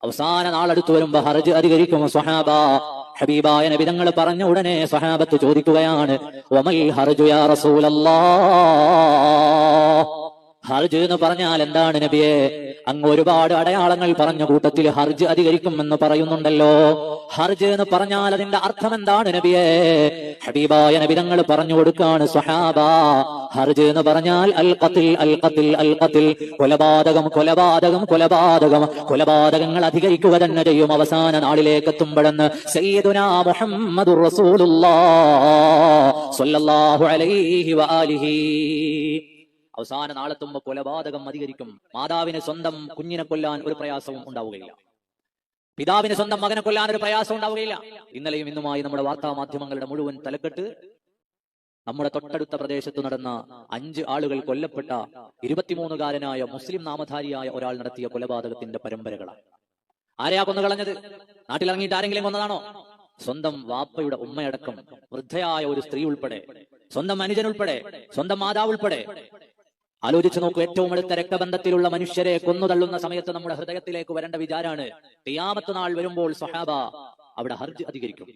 അവസാന നാളെടുത്തു വരുമ്പോ ഹർജ് അധികരിക്കും സ്വഹാബ. ഹബീബായ നബി തങ്ങൾ പറഞ്ഞ ഉടനെ സ്വഹാബത്ത് ചോദിക്കുകയാണ്, വമൽ ഹർജു യാ റസൂലല്ലാഹ്, ഹർജ് എന്ന് പറഞ്ഞാൽ എന്താണ് നബിയെ? അങ്ങ് ഒരുപാട് അടയാളങ്ങൾ പറഞ്ഞ കൂട്ടത്തിൽ ഹർജ് അധികരിക്കുമെന്ന് പറയുന്നുണ്ടല്ലോ. ഹർജ് എന്ന് പറഞ്ഞാൽ അതിന്റെ അർത്ഥം എന്താണ് നബിയെ? ഹബീബായ നബി തങ്ങൾ പറഞ്ഞു കൊടുക്കാണ്, സ്വഹാബ, ഹർജ് എന്ന് പറഞ്ഞാൽ അൽ ഖത്ൽ, അൽ ഖത്ൽ, അൽ ഖത്ൽ, കൊലപാതകം, കൊലപാതകം, കൊലപാതകം. കൊലപാതകങ്ങൾ അധികരിക്കുക തന്നെ ചെയ്യും അവസാന നാളിലേക്ക് എത്തുമ്പോഴെന്ന് സയ്യിദുനാ മുഹമ്മദുർ റസൂലുള്ളാഹ് സ്വല്ലല്ലാഹു അലൈഹി വആലിഹി. അവസാന നാളെത്തുമ്പോ കൊലപാതകം അധികരിക്കും. മാതാവിന് സ്വന്തം കുഞ്ഞിനെ കൊല്ലാൻ ഒരു പ്രയാസവും ഉണ്ടാവുകയില്ല. പിതാവിന് സ്വന്തം മകനെ കൊല്ലാൻ ഒരു പ്രയാസം ഉണ്ടാവുകയില്ല. ഇന്നലെയും ഇന്നുമായി നമ്മുടെ വാർത്താ മാധ്യമങ്ങളുടെ മുഴുവൻ തലക്കെട്ട് നമ്മുടെ തൊട്ടടുത്ത പ്രദേശത്ത് നടന്ന 5 ആളുകൾ കൊല്ലപ്പെട്ട 23-കാരനായ മുസ്ലിം നാമധാരിയായ ഒരാൾ നടത്തിയ കൊലപാതകത്തിന്റെ പരമ്പരകളാണ്. ആരെയാ കൊന്നുകളഞ്ഞത്? നാട്ടിലിറങ്ങിയിട്ട് ആരെങ്കിലും കൊന്നതാണോ? സ്വന്തം വാപ്പയുടെ ഉമ്മയടക്കം, വൃദ്ധയായ ഒരു സ്ത്രീ ഉൾപ്പെടെ, സ്വന്തം അനുജനുൾപ്പെടെ, സ്വന്തം മാതാവ് ഉൾപ്പെടെ. ആലോചിച്ചു നോക്കൂ, ഏറ്റവും അടുത്ത രക്തബന്ധത്തിലുള്ള മനുഷ്യരെ കൊന്നുതള്ളുന്ന സമയത്ത് നമ്മുടെ ഹൃദയത്തിലേക്ക് വരേണ്ട വിചാരാണ്, ഖിയാമത്ത് നാൾ വരുമ്പോൾ സ്വഹാബ അവിടെ ഹർജ് അധികരിക്കും.